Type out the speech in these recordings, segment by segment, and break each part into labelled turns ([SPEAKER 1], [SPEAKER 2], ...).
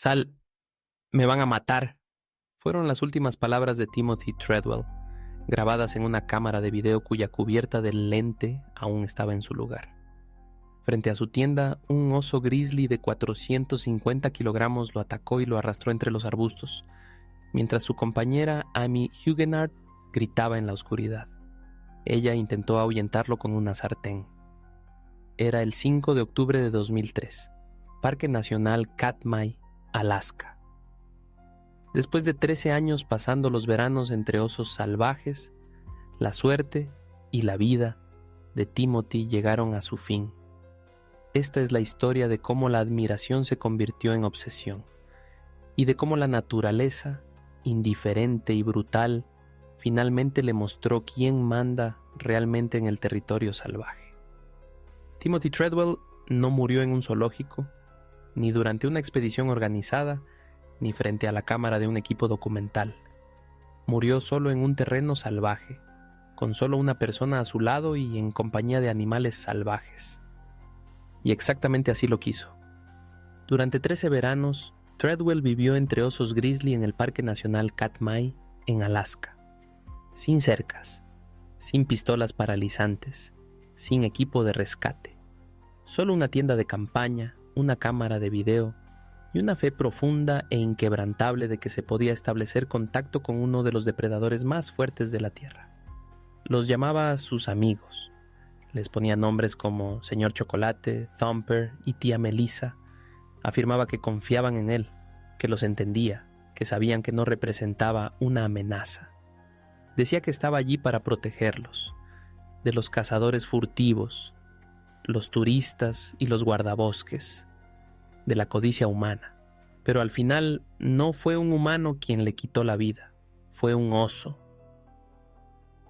[SPEAKER 1] Sal, me van a matar. Fueron las últimas palabras de Timothy Treadwell, grabadas en una cámara de video cuya cubierta del lente aún estaba en su lugar. Frente a su tienda, un oso grizzly de 450 kilogramos lo atacó y lo arrastró entre los arbustos, mientras su compañera Amy Huguenard gritaba en la oscuridad. Ella intentó ahuyentarlo con una sartén. Era el 5 de octubre de 2003, Parque Nacional Katmai, Alaska. Después de 13 años pasando los veranos entre osos salvajes, la suerte y la vida de Timothy llegaron a su fin. Esta es la historia de cómo la admiración se convirtió en obsesión y de cómo la naturaleza, indiferente y brutal, finalmente le mostró quién manda realmente en el territorio salvaje. Timothy Treadwell no murió en un zoológico, ni durante una expedición organizada, ni frente a la cámara de un equipo documental. Murió solo en un terreno salvaje, con solo una persona a su lado y en compañía de animales salvajes. Y exactamente así lo quiso. Durante 13 veranos, Treadwell vivió entre osos grizzly en el Parque Nacional Katmai, en Alaska. Sin cercas, sin pistolas paralizantes, sin equipo de rescate. Solo una tienda de campaña, una cámara de video y una fe profunda e inquebrantable de que se podía establecer contacto con uno de los depredadores más fuertes de la Tierra. Los llamaba sus amigos. Les ponía nombres como Señor Chocolate, Thumper y Tía Melissa. Afirmaba que confiaban en él, que los entendía, que sabían que no representaba una amenaza. Decía que estaba allí para protegerlos, de los cazadores furtivos, los turistas y los guardabosques, de la codicia humana. Pero al final no fue un humano quien le quitó la vida, fue un oso.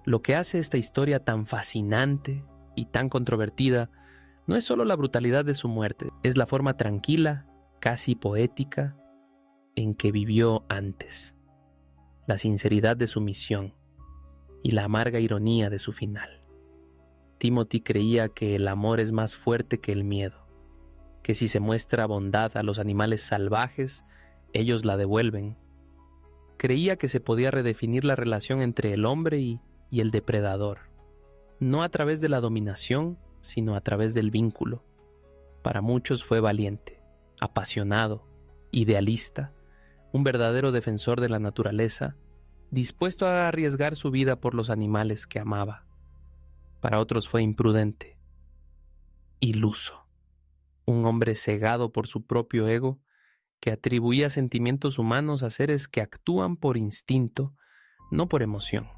[SPEAKER 1] Lo que hace esta historia tan fascinante y tan controvertida no es solo la brutalidad de su muerte, es la forma tranquila, casi poética, en que vivió antes, la sinceridad de su misión y la amarga ironía de su final. Timothy creía que el amor es más fuerte que el miedo, que si se muestra bondad a los animales salvajes, ellos la devuelven. Creía que se podía redefinir la relación entre el hombre y el depredador, no a través de la dominación, sino a través del vínculo. Para muchos fue valiente, apasionado, idealista, un verdadero defensor de la naturaleza, dispuesto a arriesgar su vida por los animales que amaba. Para otros fue imprudente, iluso, un hombre cegado por su propio ego que atribuía sentimientos humanos a seres que actúan por instinto, no por emoción.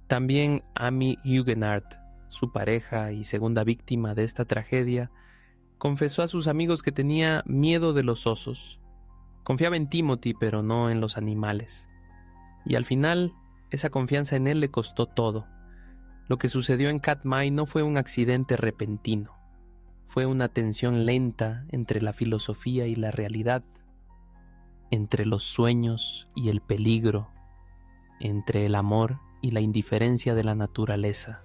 [SPEAKER 1] También Amy Huguenard, su pareja y segunda víctima de esta tragedia, confesó a sus amigos que tenía miedo de los osos. Confiaba en Timothy, pero no en los animales. Y al final, esa confianza en él le costó todo. Lo que sucedió en Katmai no fue un accidente repentino. Fue una tensión lenta entre la filosofía y la realidad, entre los sueños y el peligro, entre el amor y la indiferencia de la naturaleza.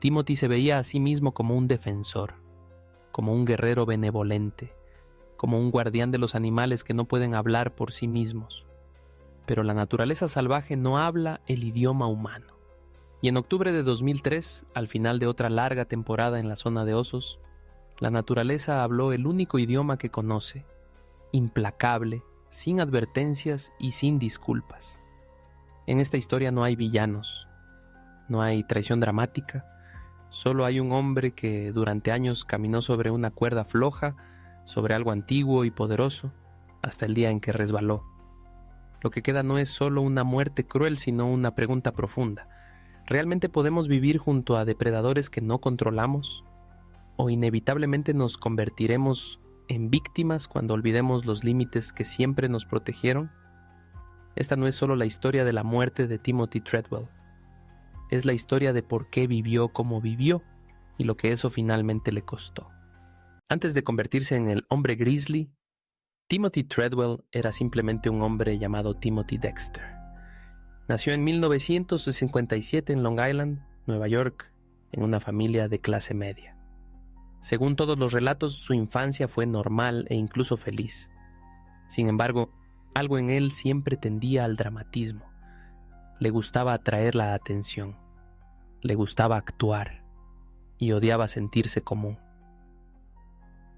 [SPEAKER 1] Timothy se veía a sí mismo como un defensor, como un guerrero benevolente, como un guardián de los animales que no pueden hablar por sí mismos. Pero la naturaleza salvaje no habla el idioma humano. Y en octubre de 2003, al final de otra larga temporada en la zona de osos, la naturaleza habló el único idioma que conoce, implacable, sin advertencias y sin disculpas. En esta historia no hay villanos, no hay traición dramática, solo hay un hombre que durante años caminó sobre una cuerda floja, sobre algo antiguo y poderoso, hasta el día en que resbaló. Lo que queda no es solo una muerte cruel, sino una pregunta profunda. ¿Realmente podemos vivir junto a depredadores que no controlamos? ¿O inevitablemente nos convertiremos en víctimas cuando olvidemos los límites que siempre nos protegieron? Esta no es solo la historia de la muerte de Timothy Treadwell. Es la historia de por qué vivió como vivió y lo que eso finalmente le costó. Antes de convertirse en el hombre grizzly, Timothy Treadwell era simplemente un hombre llamado Timothy Dexter. Nació en 1957 en Long Island, Nueva York, en una familia de clase media. Según todos los relatos, su infancia fue normal e incluso feliz. Sin embargo, algo en él siempre tendía al dramatismo. Le gustaba atraer la atención, le gustaba actuar y odiaba sentirse común.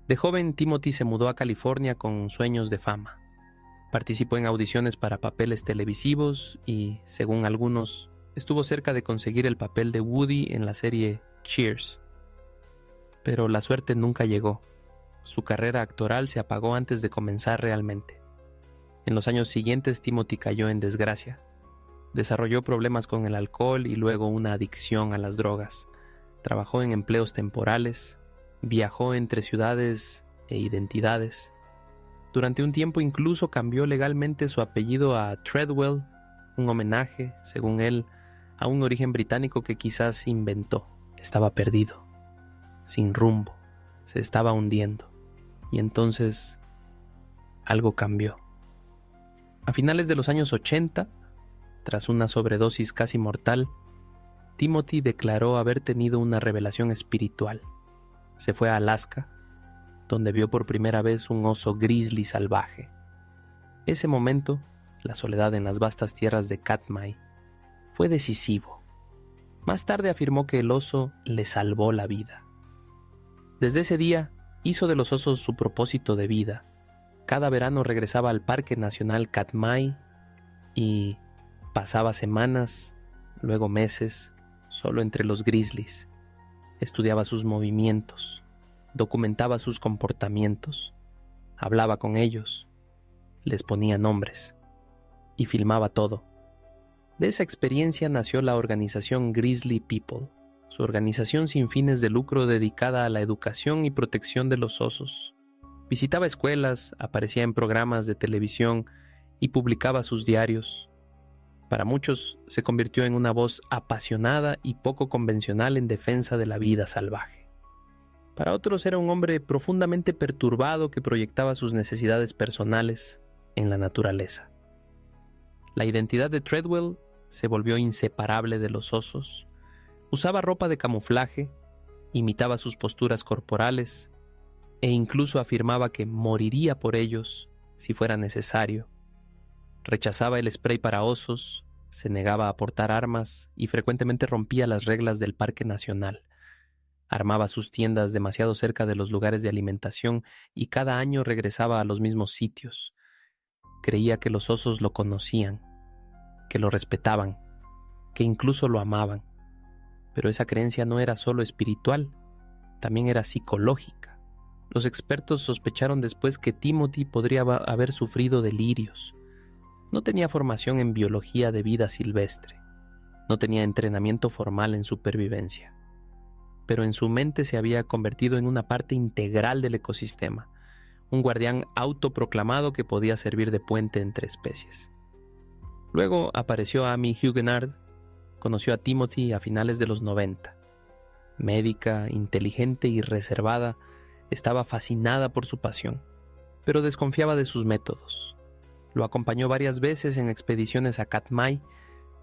[SPEAKER 1] De joven, Timothy se mudó a California con sueños de fama. Participó en audiciones para papeles televisivos y, según algunos, estuvo cerca de conseguir el papel de Woody en la serie Cheers. Pero la suerte nunca llegó. Su carrera actoral se apagó antes de comenzar realmente. En los años siguientes, Timothy cayó en desgracia. Desarrolló problemas con el alcohol y luego una adicción a las drogas. Trabajó en empleos temporales, viajó entre ciudades e identidades. Durante un tiempo incluso cambió legalmente su apellido a Treadwell, un homenaje, según él, a un origen británico que quizás inventó. Estaba perdido, sin rumbo, se estaba hundiendo. Y entonces algo cambió. A finales de los años 80, tras una sobredosis casi mortal, Timothy declaró haber tenido una revelación espiritual. Se fue a Alaska, donde vio por primera vez un oso grizzly salvaje. Ese momento, la soledad en las vastas tierras de Katmai, fue decisivo. Más tarde afirmó que el oso le salvó la vida. Desde ese día, hizo de los osos su propósito de vida. Cada verano regresaba al Parque Nacional Katmai y pasaba semanas, luego meses, solo entre los grizzlies. Estudiaba sus movimientos, documentaba sus comportamientos, hablaba con ellos, les ponía nombres y filmaba todo. De esa experiencia nació la organización Grizzly People, su organización sin fines de lucro dedicada a la educación y protección de los osos. Visitaba escuelas, aparecía en programas de televisión y publicaba sus diarios. Para muchos se convirtió en una voz apasionada y poco convencional en defensa de la vida salvaje. Para otros era un hombre profundamente perturbado que proyectaba sus necesidades personales en la naturaleza. La identidad de Treadwell se volvió inseparable de los osos. Usaba ropa de camuflaje, imitaba sus posturas corporales e incluso afirmaba que moriría por ellos si fuera necesario. Rechazaba el spray para osos, se negaba a portar armas y frecuentemente rompía las reglas del Parque Nacional. Armaba sus tiendas demasiado cerca de los lugares de alimentación y cada año regresaba a los mismos sitios. Creía que los osos lo conocían, que lo respetaban, que incluso lo amaban. Pero esa creencia no era solo espiritual, también era psicológica. Los expertos sospecharon después que Timothy podría haber sufrido delirios. No tenía formación en biología de vida silvestre. No tenía entrenamiento formal en supervivencia. Pero en su mente se había convertido en una parte integral del ecosistema, un guardián autoproclamado que podía servir de puente entre especies. Luego apareció Amy Huguenard. Conoció a Timothy a finales de los 90. Médica, inteligente y reservada, estaba fascinada por su pasión, pero desconfiaba de sus métodos. Lo acompañó varias veces en expediciones a Katmai,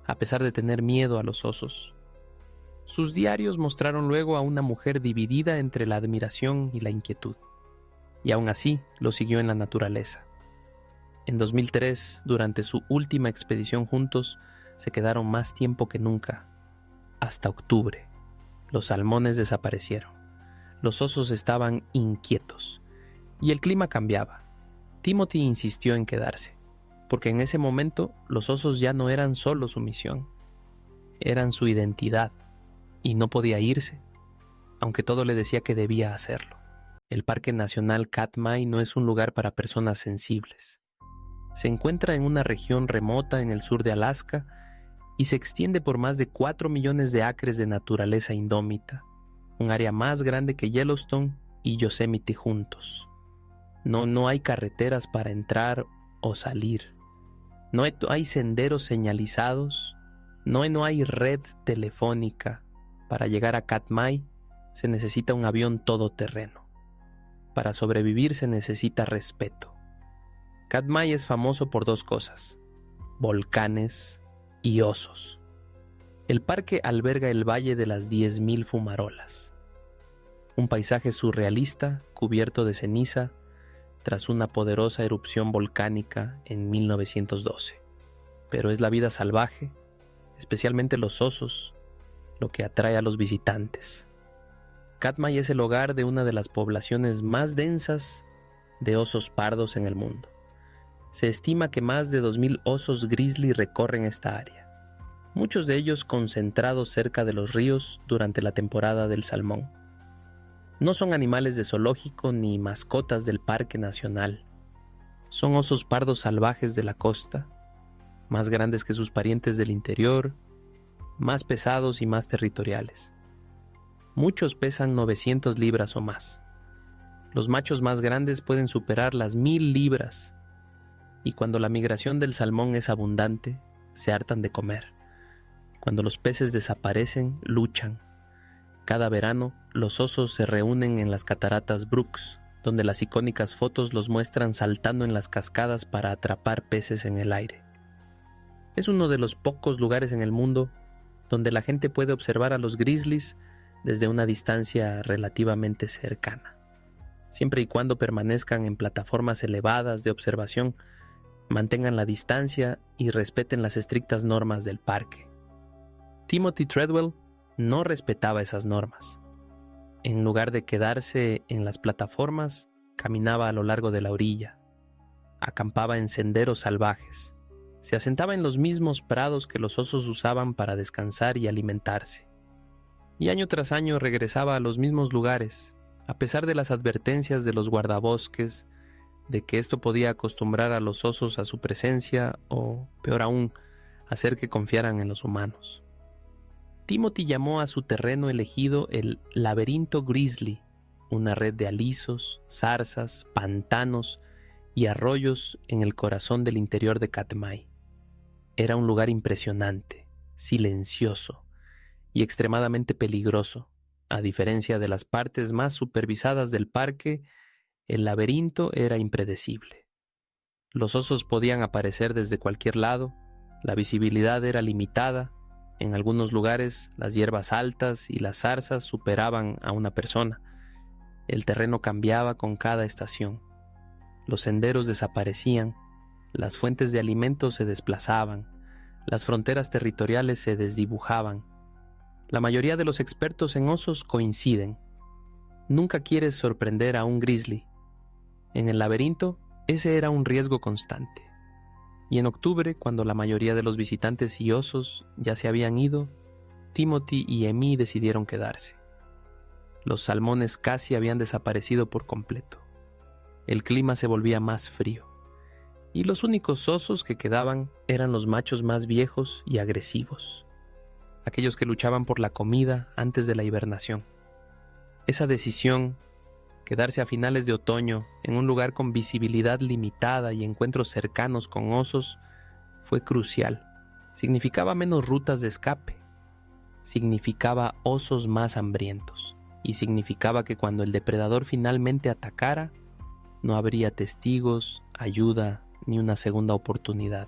[SPEAKER 1] a pesar de tener miedo a los osos. Sus diarios mostraron luego a una mujer dividida entre la admiración y la inquietud, y aún así lo siguió en la naturaleza. En 2003, durante su última expedición juntos, se quedaron más tiempo que nunca, hasta octubre. Los salmones desaparecieron, los osos estaban inquietos, y el clima cambiaba. Timothy insistió en quedarse, porque en ese momento los osos ya no eran solo su misión, eran su identidad, y no podía irse, aunque todo le decía que debía hacerlo. El Parque Nacional Katmai no es un lugar para personas sensibles. Se encuentra en una región remota en el sur de Alaska y se extiende por más de 4 millones de acres de naturaleza indómita, un área más grande que Yellowstone y Yosemite juntos. No hay carreteras para entrar o salir. No hay senderos señalizados. No hay red telefónica. Para llegar a Katmai se necesita un avión todoterreno. Para sobrevivir se necesita respeto. Katmai es famoso por dos cosas: volcanes y osos. El parque alberga el Valle de las 10.000 Fumarolas, un paisaje surrealista cubierto de ceniza tras una poderosa erupción volcánica en 1912. Pero es la vida salvaje, especialmente los osos, lo que atrae a los visitantes. Katmai es el hogar de una de las poblaciones más densas de osos pardos en el mundo. Se estima que más de 2.000 osos grizzly recorren esta área, muchos de ellos concentrados cerca de los ríos durante la temporada del salmón. No son animales de zoológico ni mascotas del Parque Nacional. Son osos pardos salvajes de la costa, más grandes que sus parientes del interior, más pesados y más territoriales. Muchos pesan 900 libras o más. Los machos más grandes pueden superar las 1.000 libras, y cuando la migración del salmón es abundante, se hartan de comer. Cuando los peces desaparecen, luchan. Cada verano, los osos se reúnen en las cataratas Brooks, donde las icónicas fotos los muestran saltando en las cascadas para atrapar peces en el aire. Es uno de los pocos lugares en el mundo donde la gente puede observar a los grizzlies desde una distancia relativamente cercana, siempre y cuando permanezcan en plataformas elevadas de observación, mantengan la distancia y respeten las estrictas normas del parque. Timothy Treadwell no respetaba esas normas. En lugar de quedarse en las plataformas, caminaba a lo largo de la orilla, acampaba en senderos salvajes, se asentaba en los mismos prados que los osos usaban para descansar y alimentarse. Y año tras año regresaba a los mismos lugares, a pesar de las advertencias de los guardabosques, de que esto podía acostumbrar a los osos a su presencia o, peor aún, hacer que confiaran en los humanos. Timothy llamó a su terreno elegido el Laberinto Grizzly, una red de alisos, zarzas, pantanos y arroyos en el corazón del interior de Katmai. Era un lugar impresionante, silencioso y extremadamente peligroso. A diferencia de las partes más supervisadas del parque, el laberinto era impredecible. Los osos podían aparecer desde cualquier lado, la visibilidad era limitada. En algunos lugares, las hierbas altas y las zarzas superaban a una persona. El terreno cambiaba con cada estación. Los senderos desaparecían, las fuentes de alimentos se desplazaban, las fronteras territoriales se desdibujaban. La mayoría de los expertos en osos coinciden. Nunca quieres sorprender a un grizzly. En el laberinto, ese era un riesgo constante. Y en octubre, cuando la mayoría de los visitantes y osos ya se habían ido, Timothy y Emmy decidieron quedarse. Los salmones casi habían desaparecido por completo. El clima se volvía más frío, y los únicos osos que quedaban eran los machos más viejos y agresivos, aquellos que luchaban por la comida antes de la hibernación. Esa decisión, quedarse a finales de otoño en un lugar con visibilidad limitada y encuentros cercanos con osos, fue crucial. Significaba menos rutas de escape, significaba osos más hambrientos, y significaba que cuando el depredador finalmente atacara, no habría testigos, ayuda ni una segunda oportunidad.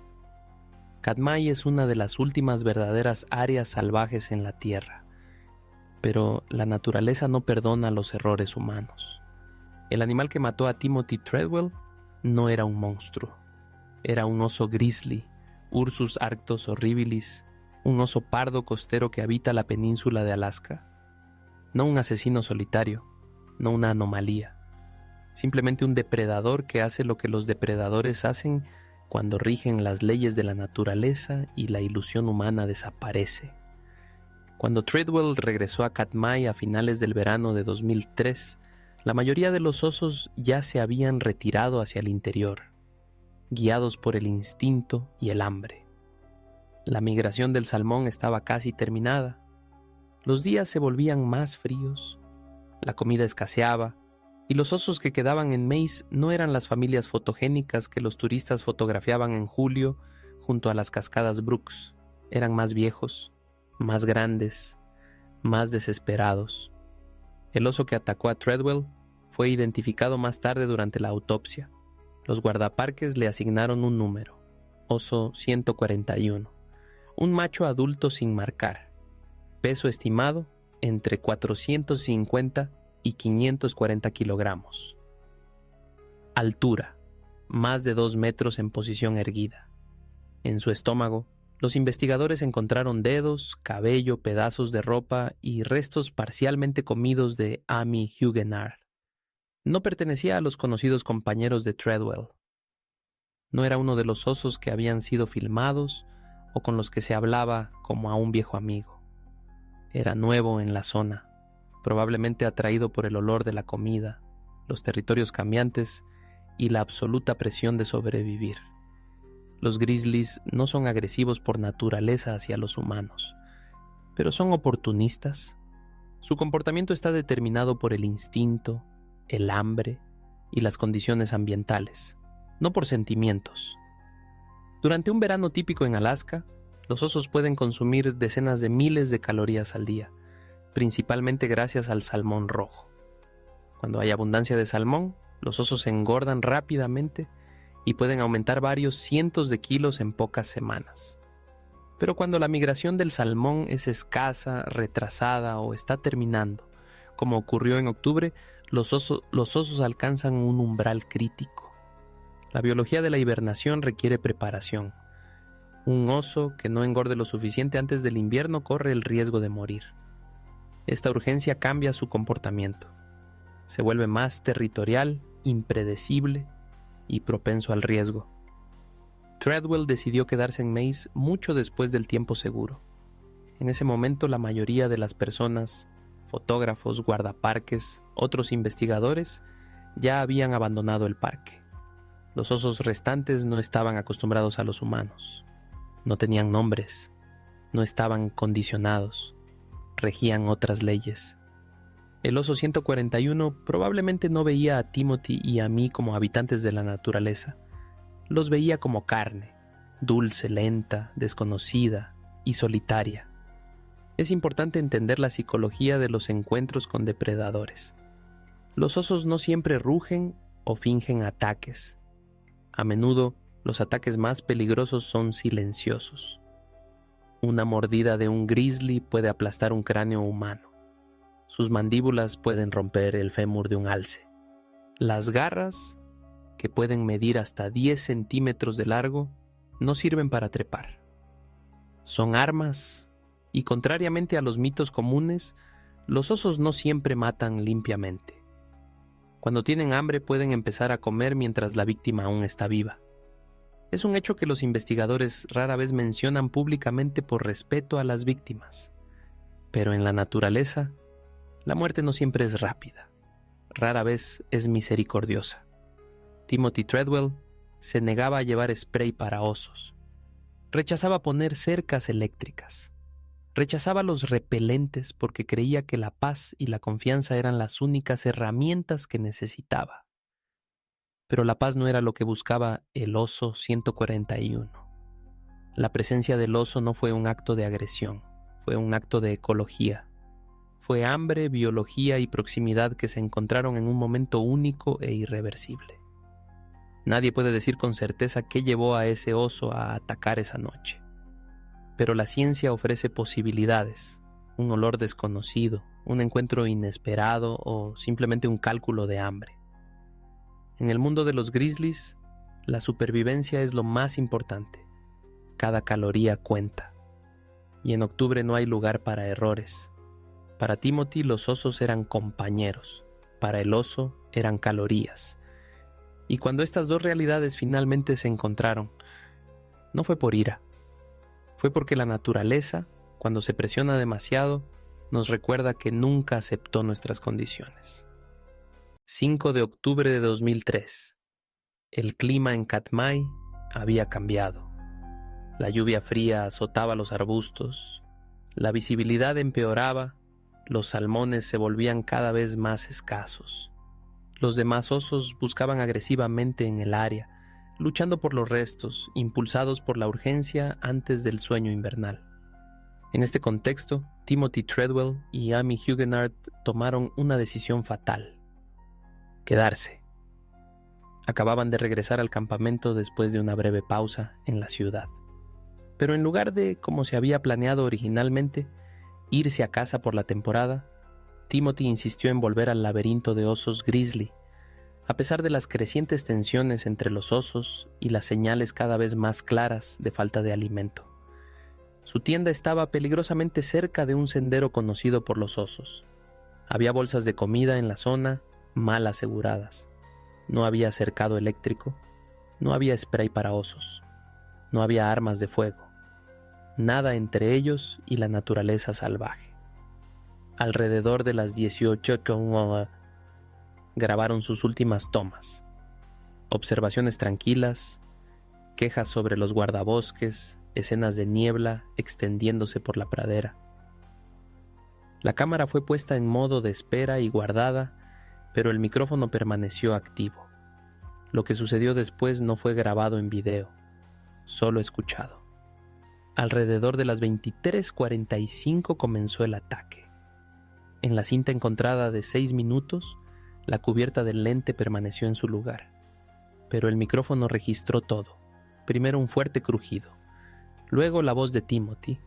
[SPEAKER 1] Katmai es una de las últimas verdaderas áreas salvajes en la Tierra, pero la naturaleza no perdona los errores humanos. El animal que mató a Timothy Treadwell no era un monstruo, era un oso grizzly, Ursus arctos horribilis, un oso pardo costero que habita la península de Alaska. No un asesino solitario, no una anomalía, simplemente un depredador que hace lo que los depredadores hacen cuando rigen las leyes de la naturaleza y la ilusión humana desaparece. Cuando Treadwell regresó a Katmai a finales del verano de 2003, la mayoría de los osos ya se habían retirado hacia el interior, guiados por el instinto y el hambre. La migración del salmón estaba casi terminada. Los días se volvían más fríos, la comida escaseaba, y los osos que quedaban en Maze no eran las familias fotogénicas que los turistas fotografiaban en julio junto a las cascadas Brooks. Eran más viejos, más grandes, más desesperados. El oso que atacó a Treadwell fue identificado más tarde durante la autopsia. Los guardaparques le asignaron un número, oso 141, un macho adulto sin marcar, peso estimado entre 450 y 540 kilogramos. Altura, más de 2 metros en posición erguida. En su estómago, los investigadores encontraron dedos, cabello, pedazos de ropa y restos parcialmente comidos de Amy Huguenard. No pertenecía a los conocidos compañeros de Treadwell. No era uno de los osos que habían sido filmados o con los que se hablaba como a un viejo amigo. Era nuevo en la zona, probablemente atraído por el olor de la comida, los territorios cambiantes y la absoluta presión de sobrevivir. Los grizzlies no son agresivos por naturaleza hacia los humanos, pero son oportunistas. Su comportamiento está determinado por el instinto, el hambre y las condiciones ambientales, no por sentimientos. Durante un verano típico en Alaska, los osos pueden consumir decenas de miles de calorías al día, principalmente gracias al salmón rojo. Cuando hay abundancia de salmón, los osos se engordan rápidamente y pueden aumentar varios cientos de kilos en pocas semanas. Pero cuando la migración del salmón es escasa, retrasada o está terminando, como ocurrió en octubre, los osos alcanzan un umbral crítico. La biología de la hibernación requiere preparación. Un oso que no engorde lo suficiente antes del invierno corre el riesgo de morir. Esta urgencia cambia su comportamiento. Se vuelve más territorial, impredecible y propenso al riesgo. Treadwell decidió quedarse en Maze mucho después del tiempo seguro. En ese momento la mayoría de las personas, fotógrafos, guardaparques, otros investigadores, ya habían abandonado el parque. Los osos restantes no estaban acostumbrados a los humanos. No tenían nombres, no estaban condicionados, regían otras leyes. El oso 141 probablemente no veía a Timothy y a mí como habitantes de la naturaleza. Los veía como carne, dulce, lenta, desconocida y solitaria. Es importante entender la psicología de los encuentros con depredadores. Los osos no siempre rugen o fingen ataques. A menudo, los ataques más peligrosos son silenciosos. Una mordida de un grizzly puede aplastar un cráneo humano. Sus mandíbulas pueden romper el fémur de un alce. Las garras, que pueden medir hasta 10 centímetros de largo, no sirven para trepar. Son armas, y contrariamente a los mitos comunes, los osos no siempre matan limpiamente. Cuando tienen hambre pueden empezar a comer mientras la víctima aún está viva. Es un hecho que los investigadores rara vez mencionan públicamente por respeto a las víctimas. Pero en la naturaleza, la muerte no siempre es rápida. Rara vez es misericordiosa. Timothy Treadwell se negaba a llevar spray para osos. Rechazaba poner cercas eléctricas. Rechazaba los repelentes porque creía que la paz y la confianza eran las únicas herramientas que necesitaba. Pero la paz no era lo que buscaba el oso 141. La presencia del oso no fue un acto de agresión, fue un acto de ecología. Fue hambre, biología y proximidad que se encontraron en un momento único e irreversible. Nadie puede decir con certeza qué llevó a ese oso a atacar esa noche. Pero la ciencia ofrece posibilidades, un olor desconocido, un encuentro inesperado o simplemente un cálculo de hambre. En el mundo de los grizzlies, la supervivencia es lo más importante. Cada caloría cuenta. Y en octubre no hay lugar para errores. Para Timothy los osos eran compañeros, para el oso eran calorías. Y cuando estas dos realidades finalmente se encontraron, no fue por ira. Fue porque la naturaleza, cuando se presiona demasiado, nos recuerda que nunca aceptó nuestras condiciones. 5 de octubre de 2003. El clima en Katmai había cambiado. La lluvia fría azotaba los arbustos, la visibilidad empeoraba, los salmones se volvían cada vez más escasos. Los demás osos buscaban agresivamente en el área, luchando por los restos, impulsados por la urgencia antes del sueño invernal. En este contexto, Timothy Treadwell y Amy Huguenard tomaron una decisión fatal: quedarse. Acababan de regresar al campamento después de una breve pausa en la ciudad. Pero en lugar de, como se había planeado originalmente, irse a casa por la temporada, Timothy insistió en volver al laberinto de osos grizzly, A pesar de las crecientes tensiones entre los osos y las señales cada vez más claras de falta de alimento, su tienda estaba peligrosamente cerca de un sendero conocido por los osos. Había bolsas de comida en la zona, mal aseguradas. No había cercado eléctrico, no había spray para osos, no había armas de fuego, nada entre ellos y la naturaleza salvaje. Alrededor de las 18 grabaron sus últimas tomas. Observaciones tranquilas, quejas sobre los guardabosques, escenas de niebla extendiéndose por la pradera. La cámara fue puesta en modo de espera y guardada, pero el micrófono permaneció activo. Lo que sucedió después no fue grabado en video, solo escuchado. Alrededor de las 23:45 comenzó el ataque. En la cinta encontrada de 6 minutos, la cubierta del lente permaneció en su lugar, pero el micrófono registró todo. Primero un fuerte crujido, luego la voz de Timothy,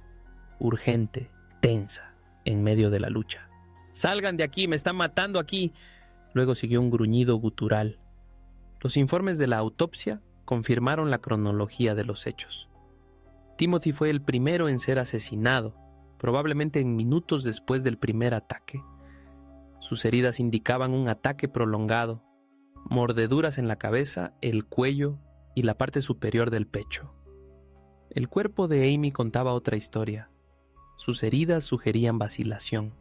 [SPEAKER 1] urgente, tensa, en medio de la lucha. «¡Salgan de aquí! ¡Me están matando aquí!». Luego siguió un gruñido gutural. Los informes de la autopsia confirmaron la cronología de los hechos. Timothy fue el primero en ser asesinado, probablemente en minutos después del primer ataque. Sus heridas indicaban un ataque prolongado, mordeduras en la cabeza, el cuello y la parte superior del pecho. El cuerpo de Amy contaba otra historia. Sus heridas sugerían vacilación,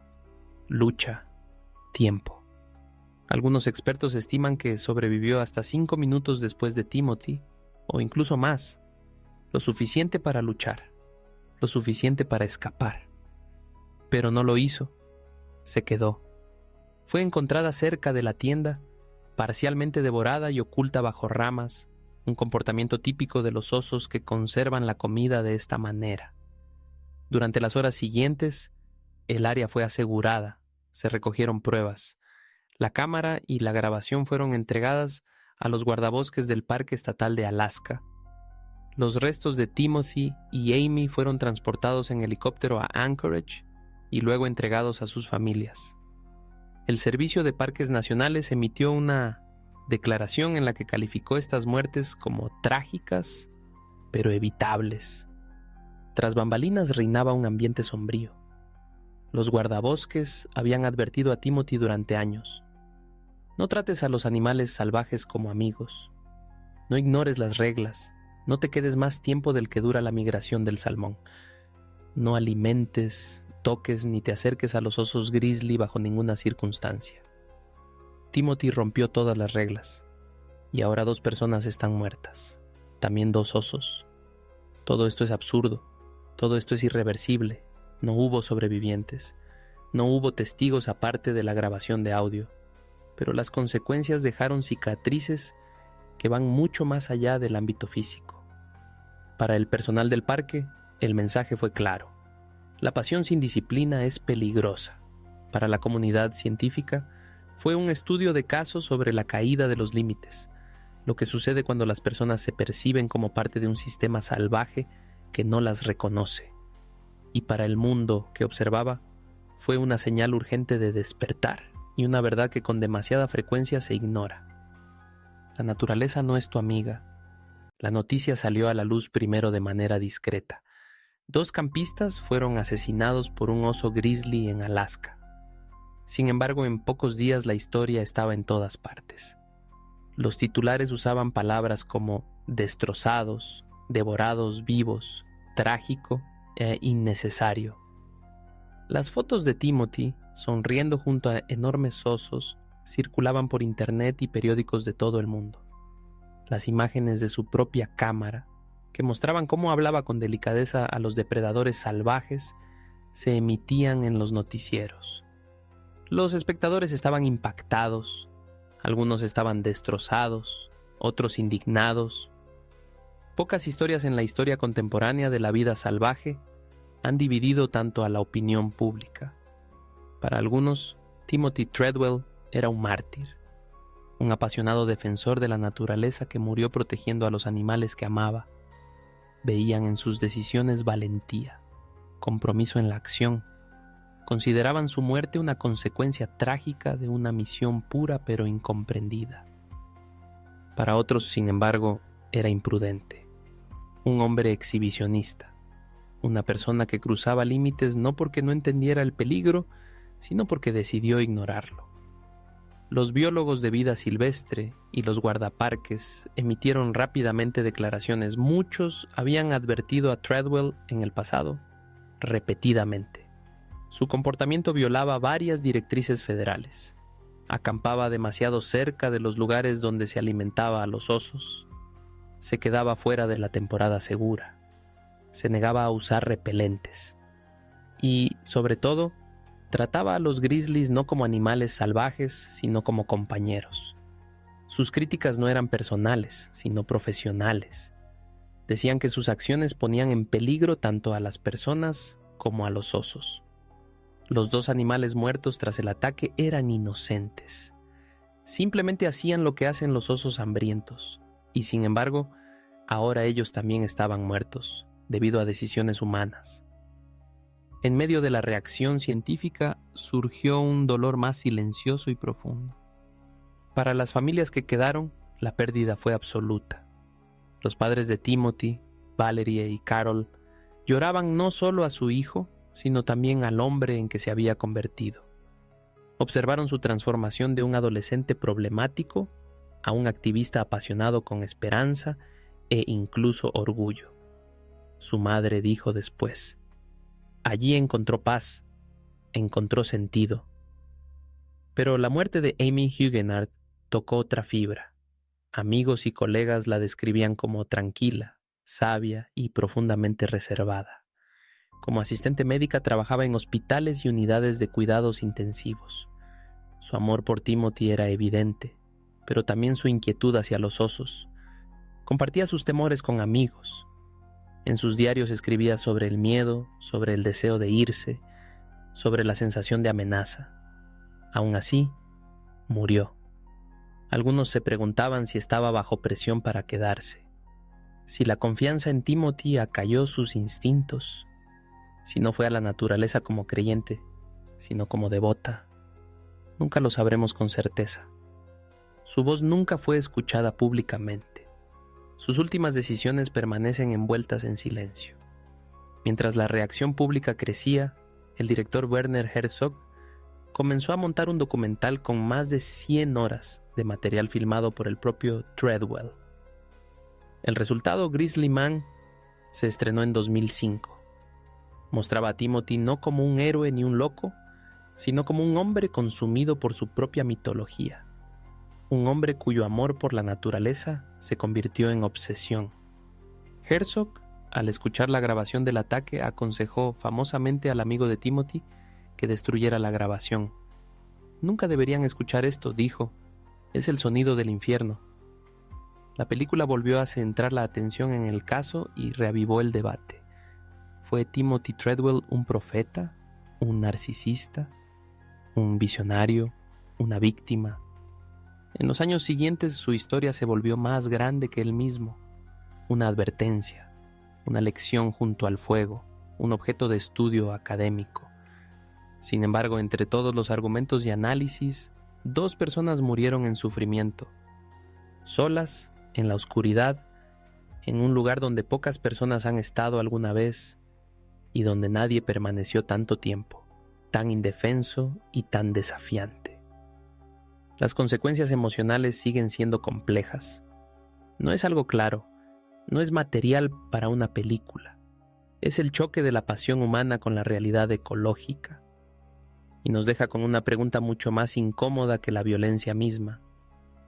[SPEAKER 1] lucha, tiempo. Algunos expertos estiman que sobrevivió hasta 5 minutos después de Timothy, o incluso más. Lo suficiente para luchar, lo suficiente para escapar. Pero no lo hizo. Se quedó. Fue encontrada cerca de la tienda, parcialmente devorada y oculta bajo ramas, un comportamiento típico de los osos que conservan la comida de esta manera. Durante las horas siguientes, el área fue asegurada, se recogieron pruebas. La cámara y la grabación fueron entregadas a los guardabosques del Parque Estatal de Alaska. Los restos de Timothy y Amy fueron transportados en helicóptero a Anchorage y luego entregados a sus familias. El Servicio de Parques Nacionales emitió una declaración en la que calificó estas muertes como trágicas, pero evitables. Tras bambalinas reinaba un ambiente sombrío. Los guardabosques habían advertido a Timothy durante años. No trates a los animales salvajes como amigos. No ignores las reglas. No te quedes más tiempo del que dura la migración del salmón. No alimentes, toques ni te acerques a los osos grizzly bajo ninguna circunstancia. Timothy rompió todas las reglas, y ahora 2 personas están muertas, también 2 osos. Todo esto es absurdo, todo esto es irreversible. No hubo sobrevivientes, no hubo testigos aparte de la grabación de audio, pero las consecuencias dejaron cicatrices que van mucho más allá del ámbito físico. Para el personal del parque, el mensaje fue claro. La pasión sin disciplina es peligrosa. Para la comunidad científica, fue un estudio de caso sobre la caída de los límites, lo que sucede cuando las personas se perciben como parte de un sistema salvaje que no las reconoce. Y para el mundo que observaba, fue una señal urgente de despertar y una verdad que con demasiada frecuencia se ignora. La naturaleza no es tu amiga. La noticia salió a la luz primero de manera discreta. 2 campistas fueron asesinados por un oso grizzly en Alaska. Sin embargo, en pocos días la historia estaba en todas partes. Los titulares usaban palabras como destrozados, devorados vivos, trágico e innecesario. Las fotos de Timothy, sonriendo junto a enormes osos, circulaban por internet y periódicos de todo el mundo. Las imágenes de su propia cámara, que mostraban cómo hablaba con delicadeza a los depredadores salvajes, se emitían en los noticieros. Los espectadores estaban impactados, algunos estaban destrozados, otros indignados. Pocas historias en la historia contemporánea de la vida salvaje han dividido tanto a la opinión pública. Para algunos, Timothy Treadwell era un mártir, un apasionado defensor de la naturaleza que murió protegiendo a los animales que amaba. Veían en sus decisiones valentía, compromiso en la acción. Consideraban su muerte una consecuencia trágica de una misión pura pero incomprendida. Para otros, sin embargo, era imprudente. Un hombre exhibicionista. Una persona que cruzaba límites no porque no entendiera el peligro, sino porque decidió ignorarlo. Los biólogos de vida silvestre y los guardaparques emitieron rápidamente declaraciones. Muchos habían advertido a Treadwell en el pasado, repetidamente. Su comportamiento violaba varias directrices federales. Acampaba demasiado cerca de los lugares donde se alimentaba a los osos. Se quedaba fuera de la temporada segura. Se negaba a usar repelentes. Y, sobre todo, trataba a los grizzlies no como animales salvajes, sino como compañeros. Sus críticas no eran personales, sino profesionales. Decían que sus acciones ponían en peligro tanto a las personas como a los osos. Los dos animales muertos tras el ataque eran inocentes. Simplemente hacían lo que hacen los osos hambrientos, y sin embargo, ahora ellos también estaban muertos, debido a decisiones humanas. En medio de la reacción científica surgió un dolor más silencioso y profundo. Para las familias que quedaron, la pérdida fue absoluta. Los padres de Timothy, Valerie y Carol lloraban no solo a su hijo, sino también al hombre en que se había convertido. Observaron su transformación de un adolescente problemático a un activista apasionado con esperanza e incluso orgullo. Su madre dijo después: allí encontró paz, encontró sentido. Pero la muerte de Amy Huguenard tocó otra fibra. Amigos y colegas la describían como tranquila, sabia y profundamente reservada. Como asistente médica trabajaba en hospitales y unidades de cuidados intensivos. Su amor por Timothy era evidente, pero también su inquietud hacia los osos. Compartía sus temores con amigos. En sus diarios escribía sobre el miedo, sobre el deseo de irse, sobre la sensación de amenaza. Aún así, murió. Algunos se preguntaban si estaba bajo presión para quedarse, si la confianza en Timothy acalló sus instintos, si no fue a la naturaleza como creyente, sino como devota. Nunca lo sabremos con certeza. Su voz nunca fue escuchada públicamente. Sus últimas decisiones permanecen envueltas en silencio. Mientras la reacción pública crecía, el director Werner Herzog comenzó a montar un documental con más de 100 horas de material filmado por el propio Treadwell. El resultado, Grizzly Man, se estrenó en 2005. Mostraba a Timothy no como un héroe ni un loco, sino como un hombre consumido por su propia mitología. Un hombre cuyo amor por la naturaleza se convirtió en obsesión. Herzog, al escuchar la grabación del ataque, aconsejó famosamente al amigo de Timothy que destruyera la grabación. Nunca deberían escuchar esto, dijo. Es el sonido del infierno. La película volvió a centrar la atención en el caso y reavivó el debate. ¿Fue Timothy Treadwell un profeta, un narcisista, un visionario, una víctima? En los años siguientes su historia se volvió más grande que él mismo. Una advertencia, una lección junto al fuego, un objeto de estudio académico. Sin embargo, entre todos los argumentos y análisis, 2 personas murieron en sufrimiento, solas, en la oscuridad, en un lugar donde pocas personas han estado alguna vez y donde nadie permaneció tanto tiempo, tan indefenso y tan desafiante. Las consecuencias emocionales siguen siendo complejas. No es algo claro, no es material para una película. Es el choque de la pasión humana con la realidad ecológica. Y nos deja con una pregunta mucho más incómoda que la violencia misma.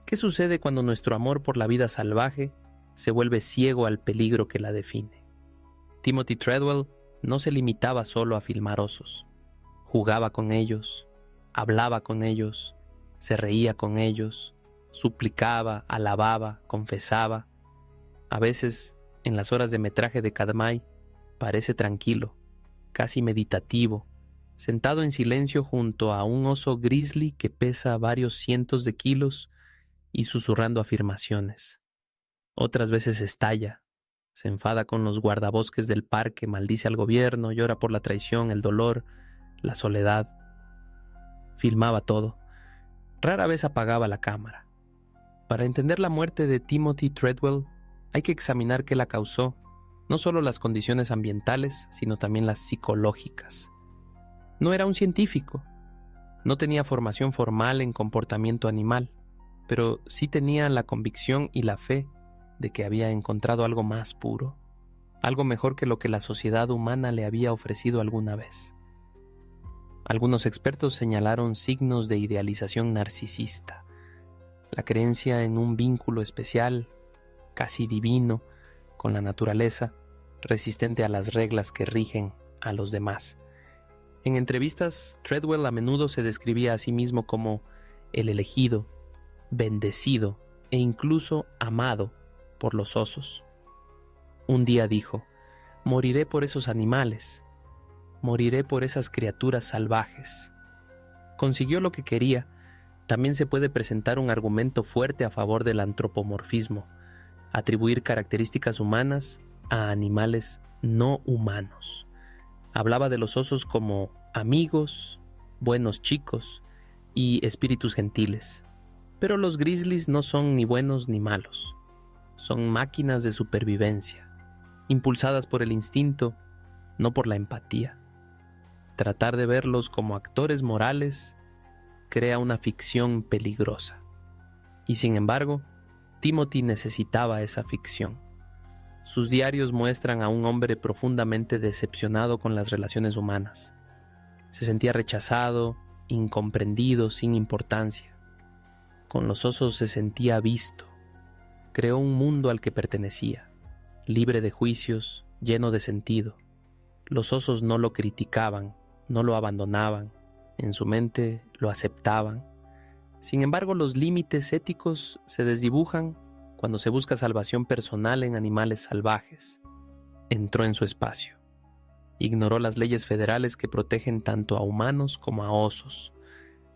[SPEAKER 1] ¿Qué sucede cuando nuestro amor por la vida salvaje se vuelve ciego al peligro que la define? Timothy Treadwell no se limitaba solo a filmar osos. Jugaba con ellos, hablaba con ellos, se reía con ellos, suplicaba, alababa, confesaba. A veces, en las horas de metraje de Katmai, parece tranquilo, casi meditativo, sentado en silencio junto a un oso grizzly que pesa varios cientos de kilos y susurrando afirmaciones. Otras veces estalla, se enfada con los guardabosques del parque, maldice al gobierno, llora por la traición, el dolor, la soledad. Filmaba todo. Rara vez apagaba la cámara. Para entender la muerte de Timothy Treadwell, hay que examinar qué la causó, no solo las condiciones ambientales, sino también las psicológicas. No era un científico, no tenía formación formal en comportamiento animal, pero sí tenía la convicción y la fe de que había encontrado algo más puro, algo mejor que lo que la sociedad humana le había ofrecido alguna vez. Algunos expertos señalaron signos de idealización narcisista, la creencia en un vínculo especial, casi divino, con la naturaleza, resistente a las reglas que rigen a los demás. En entrevistas, Treadwell a menudo se describía a sí mismo como el elegido, bendecido e incluso amado por los osos. Un día dijo: moriré por esos animales, moriré por esas criaturas salvajes. Consiguió lo que quería. También se puede presentar un argumento fuerte a favor del antropomorfismo, atribuir características humanas a animales no humanos. Hablaba de los osos como amigos, buenos chicos y espíritus gentiles. Pero los grizzlies no son ni buenos ni malos. Son máquinas de supervivencia, impulsadas por el instinto, no por la empatía. Tratar de verlos como actores morales crea una ficción peligrosa. Y sin embargo, Timothy necesitaba esa ficción. Sus diarios muestran a un hombre profundamente decepcionado con las relaciones humanas. Se sentía rechazado, incomprendido, sin importancia. Con los osos se sentía visto. Creó un mundo al que pertenecía, libre de juicios, lleno de sentido. Los osos no lo criticaban, no lo abandonaban. En su mente lo aceptaban. Sin embargo, los límites éticos se desdibujan cuando se busca salvación personal en animales salvajes. Entró en su espacio. Ignoró las leyes federales que protegen tanto a humanos como a osos.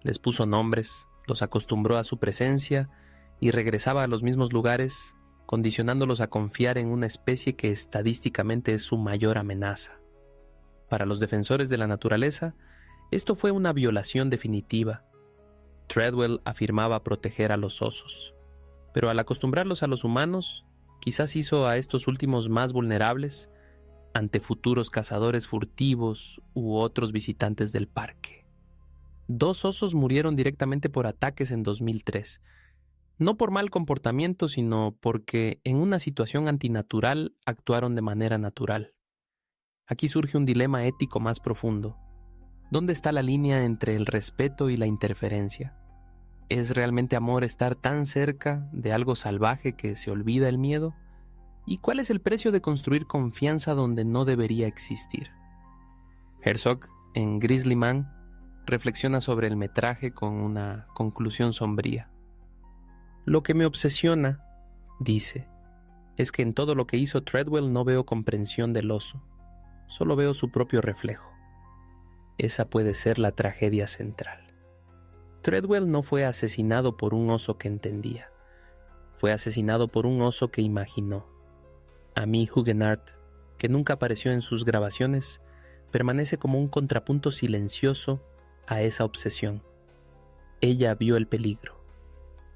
[SPEAKER 1] Les puso nombres, los acostumbró a su presencia y regresaba a los mismos lugares, condicionándolos a confiar en una especie que estadísticamente es su mayor amenaza. Para los defensores de la naturaleza, esto fue una violación definitiva. Treadwell afirmaba proteger a los osos, pero al acostumbrarlos a los humanos, quizás hizo a estos últimos más vulnerables ante futuros cazadores furtivos u otros visitantes del parque. 2 osos murieron directamente por ataques en 2003, no por mal comportamiento, sino porque en una situación antinatural actuaron de manera natural. Aquí surge un dilema ético más profundo. ¿Dónde está la línea entre el respeto y la interferencia? ¿Es realmente amor estar tan cerca de algo salvaje que se olvida el miedo? ¿Y cuál es el precio de construir confianza donde no debería existir? Herzog, en Grizzly Man, reflexiona sobre el metraje con una conclusión sombría. Lo que me obsesiona, dice, es que en todo lo que hizo Treadwell no veo comprensión del oso, solo veo su propio reflejo. Esa puede ser la tragedia central. Treadwell no fue asesinado por un oso que entendía. Fue asesinado por un oso que imaginó. Amy Huguenard, que nunca apareció en sus grabaciones, permanece como un contrapunto silencioso a esa obsesión. Ella vio el peligro.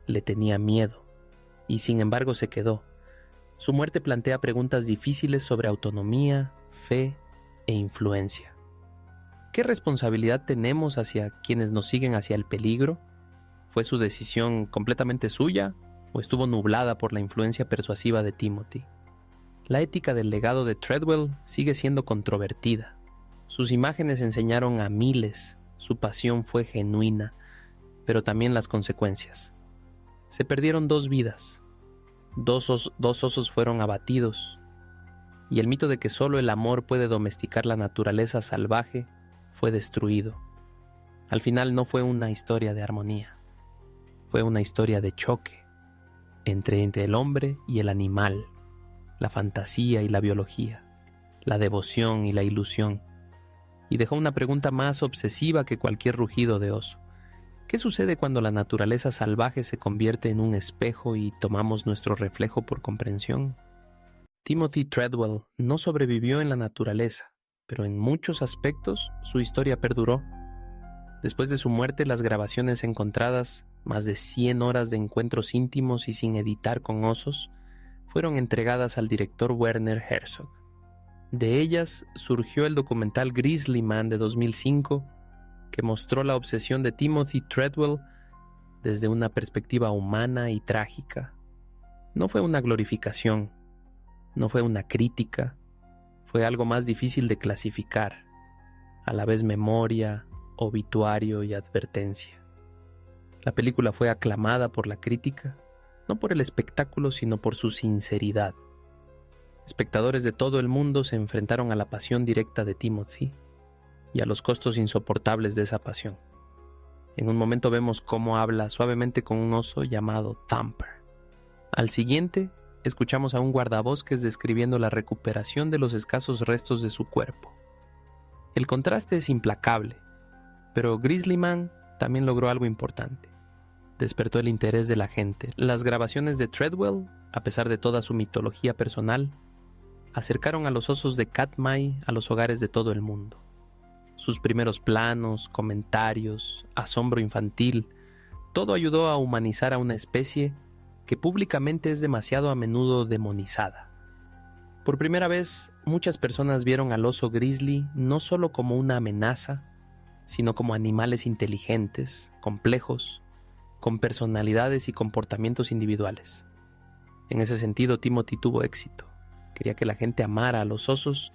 [SPEAKER 1] Le tenía miedo. Y sin embargo se quedó. Su muerte plantea preguntas difíciles sobre autonomía, fe e influencia. ¿Qué responsabilidad tenemos hacia quienes nos siguen hacia el peligro? ¿Fue su decisión completamente suya o estuvo nublada por la influencia persuasiva de Timothy? La ética del legado de Treadwell sigue siendo controvertida. Sus imágenes enseñaron a miles, su pasión fue genuina, pero también las consecuencias. Se perdieron 2 vidas, dos osos fueron abatidos, y el mito de que solo el amor puede domesticar la naturaleza salvaje fue destruido. Al final no fue una historia de armonía, fue una historia de choque entre el hombre y el animal, la fantasía y la biología, la devoción y la ilusión, y dejó una pregunta más obsesiva que cualquier rugido de oso. ¿Qué sucede cuando la naturaleza salvaje se convierte en un espejo y tomamos nuestro reflejo por comprensión? Timothy Treadwell no sobrevivió en la naturaleza, pero en muchos aspectos su historia perduró. Después de su muerte, las grabaciones encontradas más de 100 horas de encuentros íntimos y sin editar con osos, fueron entregadas al director Werner Herzog. De ellas surgió el documental Grizzly Man de 2005, que mostró la obsesión de Timothy Treadwell desde una perspectiva humana y trágica. No fue una glorificación, no fue una crítica, fue algo más difícil de clasificar, a la vez memoria, obituario y advertencia. La película fue aclamada por la crítica, no por el espectáculo, sino por su sinceridad. Espectadores de todo el mundo se enfrentaron a la pasión directa de Timothy y a los costos insoportables de esa pasión. En un momento vemos cómo habla suavemente con un oso llamado Thumper. Al siguiente, escuchamos a un guardabosques describiendo la recuperación de los escasos restos de su cuerpo. El contraste es implacable, pero Grizzly Man también logró algo importante. Despertó el interés de la gente. Las grabaciones de Treadwell, a pesar de toda su mitología personal, acercaron a los osos de Katmai a los hogares de todo el mundo. Sus primeros planos, comentarios, asombro infantil, todo ayudó a humanizar a una especie que públicamente es demasiado a menudo demonizada. Por primera vez, muchas personas vieron al oso grizzly no solo como una amenaza, sino como animales inteligentes, complejos, con personalidades y comportamientos individuales. En ese sentido, Timothy tuvo éxito. Quería que la gente amara a los osos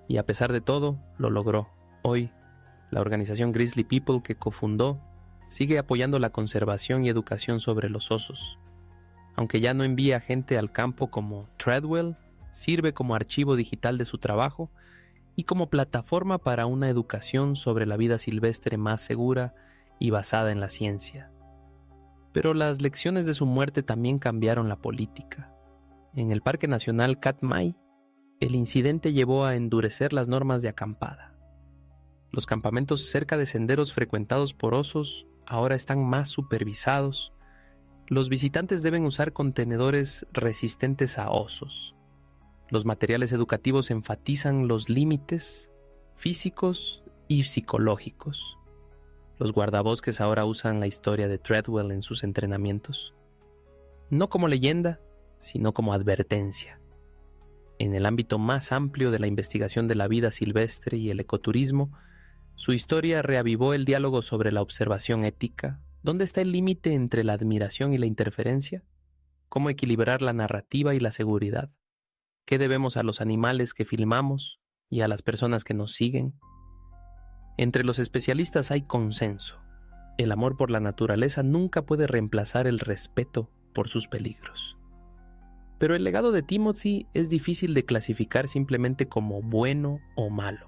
[SPEAKER 1] y, a pesar de todo, lo logró. Hoy, la organización Grizzly People que cofundó sigue apoyando la conservación y educación sobre los osos. Aunque ya no envía gente al campo como Treadwell, sirve como archivo digital de su trabajo y como plataforma para una educación sobre la vida silvestre más segura y basada en la ciencia. Pero las lecciones de su muerte también cambiaron la política. En el Parque Nacional Katmai, el incidente llevó a endurecer las normas de acampada. Los campamentos cerca de senderos frecuentados por osos ahora están más supervisados. Los visitantes deben usar contenedores resistentes a osos. Los materiales educativos enfatizan los límites físicos y psicológicos. Los guardabosques ahora usan la historia de Treadwell en sus entrenamientos, no como leyenda, sino como advertencia. En el ámbito más amplio de la investigación de la vida silvestre y el ecoturismo, su historia reavivó el diálogo sobre la observación ética. ¿Dónde está el límite entre la admiración y la interferencia? ¿Cómo equilibrar la narrativa y la seguridad? ¿Qué debemos a los animales que filmamos y a las personas que nos siguen? Entre los especialistas hay consenso. El amor por la naturaleza nunca puede reemplazar el respeto por sus peligros. Pero el legado de Timothy es difícil de clasificar simplemente como bueno o malo.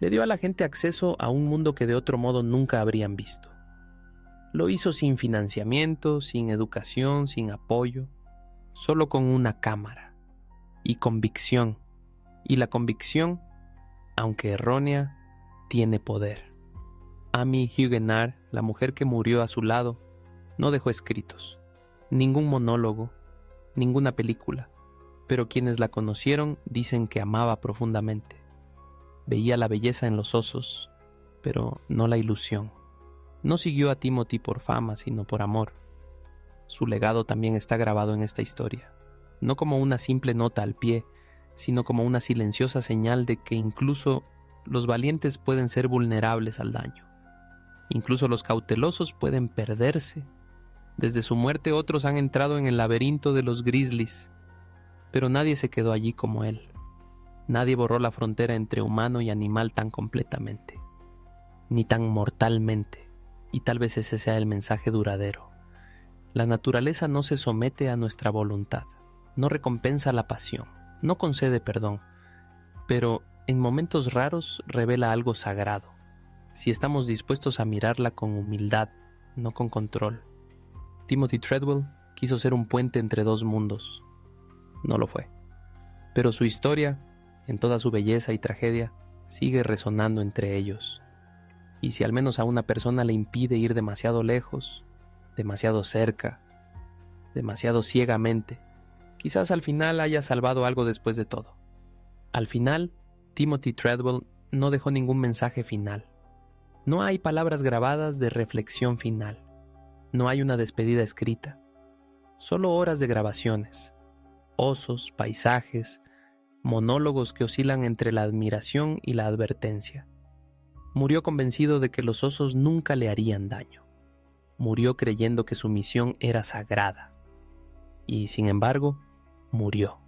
[SPEAKER 1] Le dio a la gente acceso a un mundo que de otro modo nunca habrían visto. Lo hizo sin financiamiento, sin educación, sin apoyo, solo con una cámara y convicción. Y la convicción, aunque errónea, tiene poder. Amy Huguenard, la mujer que murió a su lado, no dejó escritos, ningún monólogo, ninguna película, pero quienes la conocieron dicen que amaba profundamente. Veía la belleza en los osos, pero no la ilusión. No siguió a Timothy por fama, sino por amor. Su legado también está grabado en esta historia, no como una simple nota al pie, sino como una silenciosa señal de que incluso los valientes pueden ser vulnerables al daño. Incluso los cautelosos pueden perderse. Desde su muerte otros han entrado en el laberinto de los grizzlies, pero nadie se quedó allí como él. Nadie borró la frontera entre humano y animal tan completamente, ni tan mortalmente, y tal vez ese sea el mensaje duradero. La naturaleza no se somete a nuestra voluntad, no recompensa la pasión, no concede perdón, pero en momentos raros revela algo sagrado, si estamos dispuestos a mirarla con humildad, no con control. Timothy Treadwell quiso ser un puente entre dos mundos. No lo fue. Pero su historia, en toda su belleza y tragedia, sigue resonando entre ellos. Y si al menos a una persona le impide ir demasiado lejos, demasiado cerca, demasiado ciegamente, quizás al final haya salvado algo después de todo. Al final, Timothy Treadwell no dejó ningún mensaje final. No hay palabras grabadas de reflexión final. No hay una despedida escrita, solo horas de grabaciones, osos, paisajes, monólogos que oscilan entre la admiración y la advertencia. Murió convencido de que los osos nunca le harían daño. Murió creyendo que su misión era sagrada. Y, sin embargo, murió.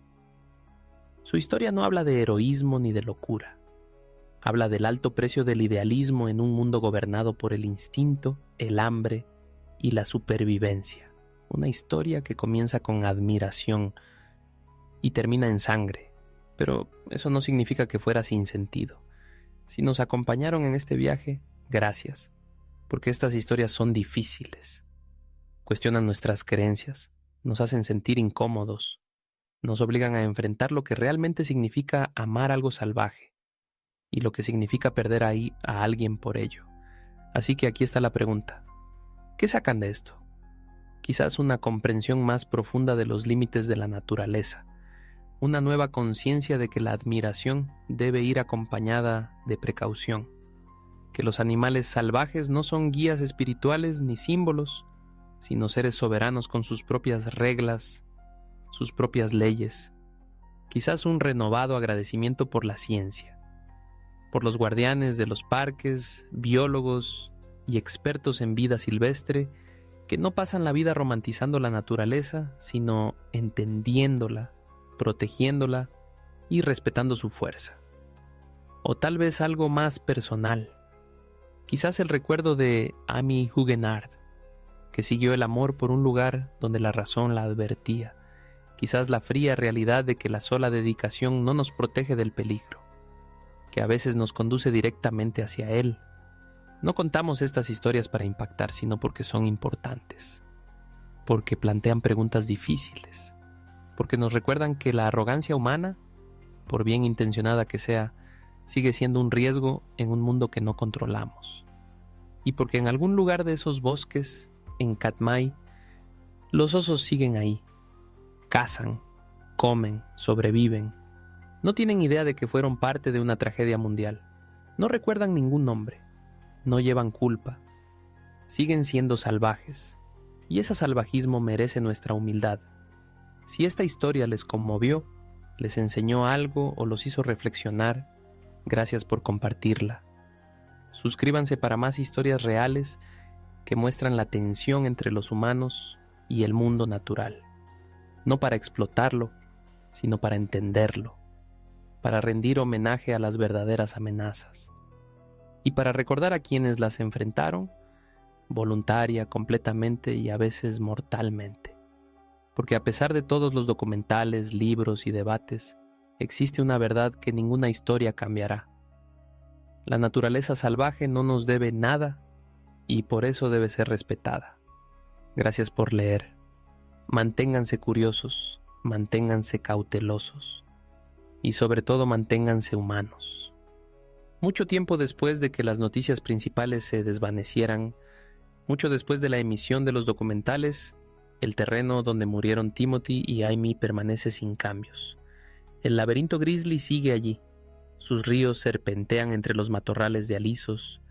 [SPEAKER 1] Su historia no habla de heroísmo ni de locura. Habla del alto precio del idealismo en un mundo gobernado por el instinto, el hambre y la supervivencia. Una historia que comienza con admiración y termina en sangre. Pero eso no significa que fuera sin sentido. Si nos acompañaron en este viaje, gracias, porque estas historias son difíciles. Cuestionan nuestras creencias, nos hacen sentir incómodos, nos obligan a enfrentar lo que realmente significa amar algo salvaje y lo que significa perder ahí a alguien por ello. Así que aquí está la pregunta. ¿Qué sacan de esto? Quizás una comprensión más profunda de los límites de la naturaleza, una nueva conciencia de que la admiración debe ir acompañada de precaución, que los animales salvajes no son guías espirituales ni símbolos, sino seres soberanos con sus propias reglas, sus propias leyes. Quizás un renovado agradecimiento por la ciencia, por los guardianes de los parques, biólogos y expertos en vida silvestre que no pasan la vida romantizando la naturaleza, sino entendiéndola, protegiéndola y respetando su fuerza. O tal vez algo más personal. Quizás el recuerdo de Amy Huguenard, que siguió el amor por un lugar donde la razón la advertía. Quizás la fría realidad de que la sola dedicación no nos protege del peligro, que a veces nos conduce directamente hacia él. No contamos estas historias para impactar, sino porque son importantes, porque plantean preguntas difíciles, porque nos recuerdan que la arrogancia humana, por bien intencionada que sea, sigue siendo un riesgo en un mundo que no controlamos. Y porque en algún lugar de esos bosques, en Katmai, los osos siguen ahí. Cazan, comen, sobreviven. No tienen idea de que fueron parte de una tragedia mundial. No recuerdan ningún nombre. No llevan culpa. Siguen siendo salvajes. Y ese salvajismo merece nuestra humildad. Si esta historia les conmovió, les enseñó algo o los hizo reflexionar, gracias por compartirla. Suscríbanse para más historias reales que muestran la tensión entre los humanos y el mundo natural. No para explotarlo, sino para entenderlo, para rendir homenaje a las verdaderas amenazas y para recordar a quienes las enfrentaron, voluntaria, completamente y a veces mortalmente. Porque a pesar de todos los documentales, libros y debates, existe una verdad que ninguna historia cambiará. La naturaleza salvaje no nos debe nada y por eso debe ser respetada. Gracias por leer. Manténganse curiosos, manténganse cautelosos y sobre todo manténganse humanos. Mucho tiempo después de que las noticias principales se desvanecieran, mucho después de la emisión de los documentales, el terreno donde murieron Timothy y Amy permanece sin cambios. El laberinto Grizzly sigue allí. Sus ríos serpentean entre los matorrales de alisos.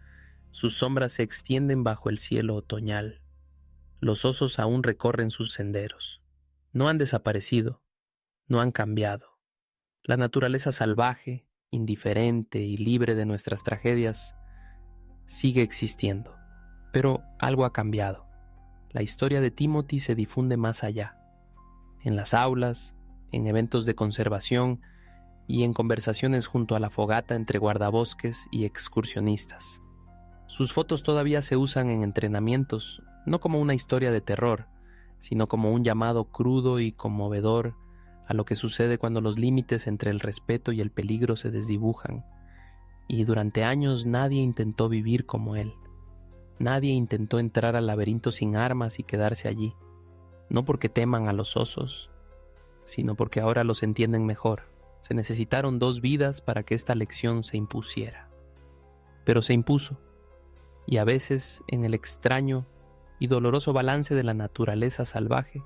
[SPEAKER 1] Sus sombras se extienden bajo el cielo otoñal. Los osos aún recorren sus senderos. No han desaparecido. No han cambiado. La naturaleza salvaje, indiferente y libre de nuestras tragedias, sigue existiendo. Pero algo ha cambiado. La historia de Timothy se difunde más allá. En las aulas, en eventos de conservación y en conversaciones junto a la fogata entre guardabosques y excursionistas. Sus fotos todavía se usan en entrenamientos, no como una historia de terror, sino como un llamado crudo y conmovedor a lo que sucede cuando los límites entre el respeto y el peligro se desdibujan. Y durante años nadie intentó vivir como él. Nadie intentó entrar al laberinto sin armas y quedarse allí, no porque teman a los osos, sino porque ahora los entienden mejor. Se necesitaron 2 vidas para que esta lección se impusiera. Pero se impuso, y a veces, en el extraño y doloroso balance de la naturaleza salvaje,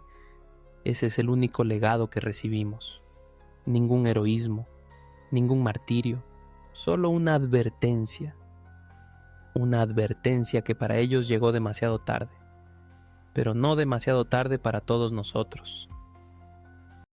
[SPEAKER 1] ese es el único legado que recibimos. Ningún heroísmo, ningún martirio, solo una advertencia que para ellos llegó demasiado tarde. pero no demasiado tarde para todos nosotros.